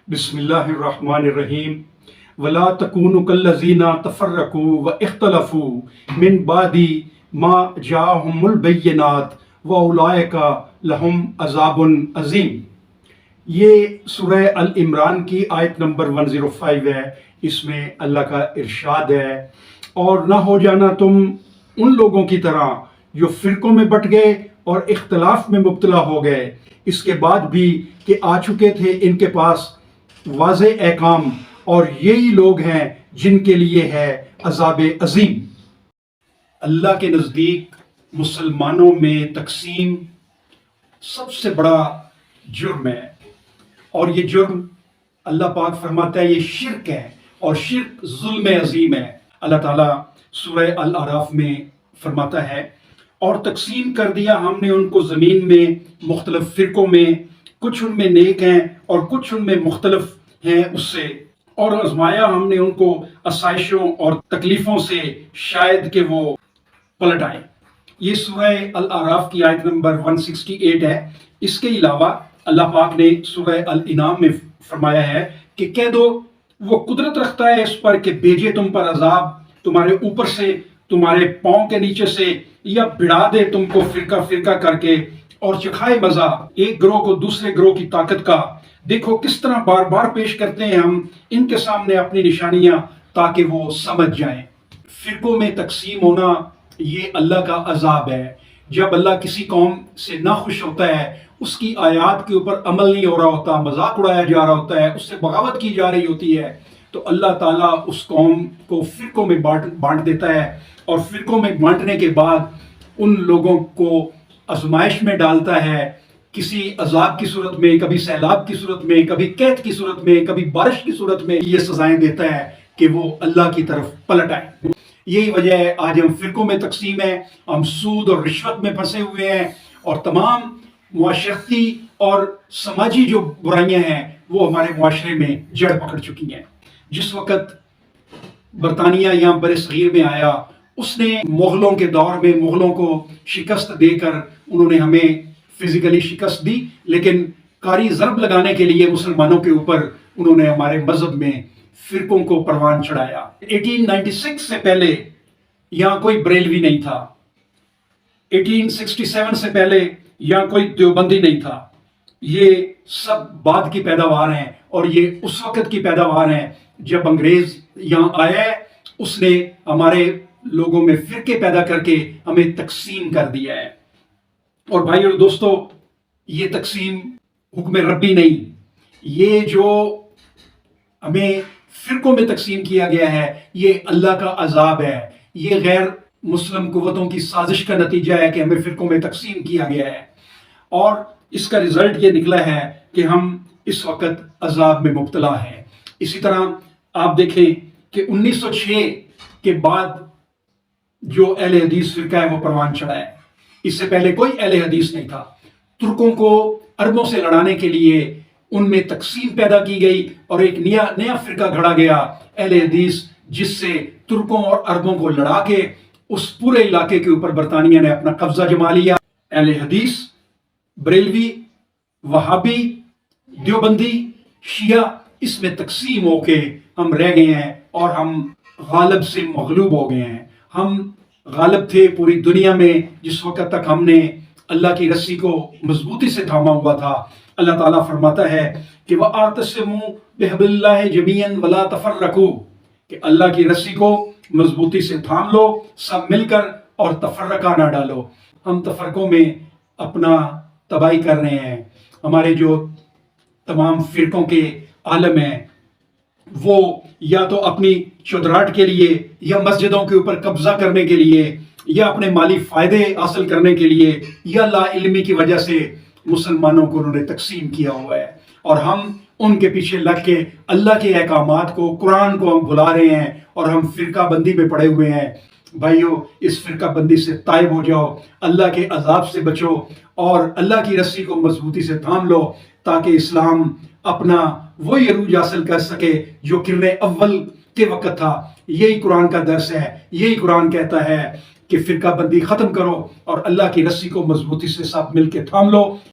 بسم اللہ الرحمن الرحیم ولا تکونوا کالذین تفرقوا واختلفوا من بعد ما جاءهم البینات واولئک لهم عذاب عظیم۔ یہ سورہ ال-عمران کی آیت نمبر 105 ہے۔ اس میں اللہ کا ارشاد ہے، اور نہ ہو جانا تم ان لوگوں کی طرح جو فرقوں میں بٹ گئے اور اختلاف میں مبتلا ہو گئے، اس کے بعد بھی کہ آ چکے تھے ان کے پاس واضح احکام، اور یہی لوگ ہیں جن کے لیے ہے عذاب عظیم۔ اللہ کے نزدیک مسلمانوں میں تقسیم سب سے بڑا جرم ہے، اور یہ جرم اللہ پاک فرماتا ہے یہ شرک ہے، اور شرک ظلم عظیم ہے۔ اللہ تعالیٰ سورہ الاعراف میں فرماتا ہے، اور تقسیم کر دیا ہم نے ان کو زمین میں مختلف فرقوں میں، کچھ ان میں نیک ہیں اور کچھ ان میں مختلف ہیں اس سے، اور آزمایا ہم نے ان کو آسائشوں اور تکلیفوں سے شاید کہ وہ پلٹ آئیں۔ یہ سورہ الاعراف کی آیت نمبر 168 ہے۔ اس کے علاوہ اللہ پاک نے سورہ الانعام میں فرمایا ہے کہ کہہ دو وہ قدرت رکھتا ہے اس پر کہ بھیجے تم پر عذاب تمہارے اوپر سے، تمہارے پاؤں کے نیچے سے، یا بڑھا دے تم کو فرقہ فرقہ کر کے، اور چکھائے مزہ ایک گروہ کو دوسرے گروہ کی طاقت کا۔ دیکھو کس طرح بار بار پیش کرتے ہیں ہم ان کے سامنے اپنی نشانیاں تاکہ وہ سمجھ جائیں۔ فرقوں میں تقسیم ہونا یہ اللہ کا عذاب ہے۔ جب اللہ کسی قوم سے ناخوش ہوتا ہے، اس کی آیات کے اوپر عمل نہیں ہو رہا ہوتا، مذاق اڑایا جا رہا ہوتا ہے، اس سے بغاوت کی جا رہی ہوتی ہے، تو اللہ تعالیٰ اس قوم کو فرقوں میں بانٹ دیتا ہے، اور فرقوں میں بانٹنے کے بعد ان لوگوں کو آزمائش میں ڈالتا ہے، کسی عذاب کی صورت میں، کبھی سیلاب کی صورت میں، کبھی قحط کی صورت میں، کبھی بارش کی صورت میں، یہ سزائیں دیتا ہے کہ وہ اللہ کی طرف پلٹ آئیں۔ یہی وجہ ہے آج ہم فرقوں میں تقسیم ہیں، ہم سود اور رشوت میں پھنسے ہوئے ہیں، اور تمام معاشرتی اور سماجی جو برائیاں ہیں وہ ہمارے معاشرے میں جڑ پکڑ چکی ہیں۔ جس وقت برطانیہ یہاں بر صغیر میں آیا، اس نے مغلوں کے دور میں مغلوں کو شکست دے کر انہوں نے ہمیں فزیکلی شکست دی، لیکن کاری ضرب لگانے کے لیے مسلمانوں کے اوپر انہوں نے ہمارے مذہب میں فرقوں کو پروان چڑھایا۔ 1896 سے پہلے یہاں کوئی بریلوی نہیں تھا، 1867 سے پہلے یہاں کوئی دیوبندی نہیں تھا۔ یہ سب بعد کی پیداوار ہیں، اور یہ اس وقت کی پیداوار ہیں جب انگریز یہاں آیا ہے، اس نے ہمارے لوگوں میں فرقے پیدا کر کے ہمیں تقسیم کر دیا ہے۔ اور بھائی اور دوستو، یہ تقسیم حکم ربی نہیں، یہ جو ہمیں فرقوں میں تقسیم کیا گیا ہے یہ اللہ کا عذاب ہے، یہ غیر مسلم قوتوں کی سازش کا نتیجہ ہے کہ ہمیں فرقوں میں تقسیم کیا گیا ہے، اور اس کا رزلٹ یہ نکلا ہے کہ ہم اس وقت عذاب میں مبتلا ہیں۔ اسی طرح آپ دیکھیں کہ 1906 کے بعد جو اہل حدیث فرقہ ہے وہ پروان چڑھا ہے، اس سے پہلے کوئی اہل حدیث نہیں تھا۔ ترکوں کو عربوں سے لڑانے کے لیے ان میں تقسیم پیدا کی گئی، اور ایک نیا فرقہ گھڑا گیا اہل حدیث، جس سے ترکوں اور عربوں کو لڑا کے اس پورے علاقے کے اوپر برطانیہ نے اپنا قبضہ جما لیا۔ اہل حدیث، بریلوی، وہابی، دیوبندی، شیعہ، اس میں تقسیم ہو کے ہم رہ گئے ہیں، اور ہم غالب سے مغلوب ہو گئے ہیں۔ ہم غالب تھے پوری دنیا میں جس وقت تک ہم نے اللہ کی رسی کو مضبوطی سے تھاما ہوا تھا۔ اللہ تعالیٰ فرماتا ہے کہ وَاعْتَصِمُوا بِحَبْلِ اللَّهِ جَمِيعًا وَلَا تَفَرَّقُوا، کہ اللہ کی رسی کو مضبوطی سے تھام لو سب مل کر، اور تفرقہ نہ ڈالو۔ ہم تفرقوں میں اپنا تباہی کر رہے ہیں۔ ہمارے جو تمام فرقوں کے عالم ہیں وہ یا تو اپنی چودراہٹ کے لیے، یا مسجدوں کے اوپر قبضہ کرنے کے لیے، یا اپنے مالی فائدے حاصل کرنے کے لیے، یا لا علمی کی وجہ سے مسلمانوں کو انہوں نے تقسیم کیا ہوا ہے، اور ہم ان کے پیچھے لگ کے اللہ کے احکامات کو، قرآن کو ہم بھلا رہے ہیں، اور ہم فرقہ بندی میں پڑے ہوئے ہیں۔ بھائیو، اس فرقہ بندی سے تائب ہو جاؤ، اللہ کے عذاب سے بچو، اور اللہ کی رسی کو مضبوطی سے تھام لو، تاکہ اسلام اپنا وہی عروج حاصل کر سکے جو کرنے اول کے وقت تھا۔ یہی قرآن کا درس ہے، یہی قرآن کہتا ہے کہ فرقہ بندی ختم کرو، اور اللہ کی رسی کو مضبوطی سے ساتھ مل کے تھام لو۔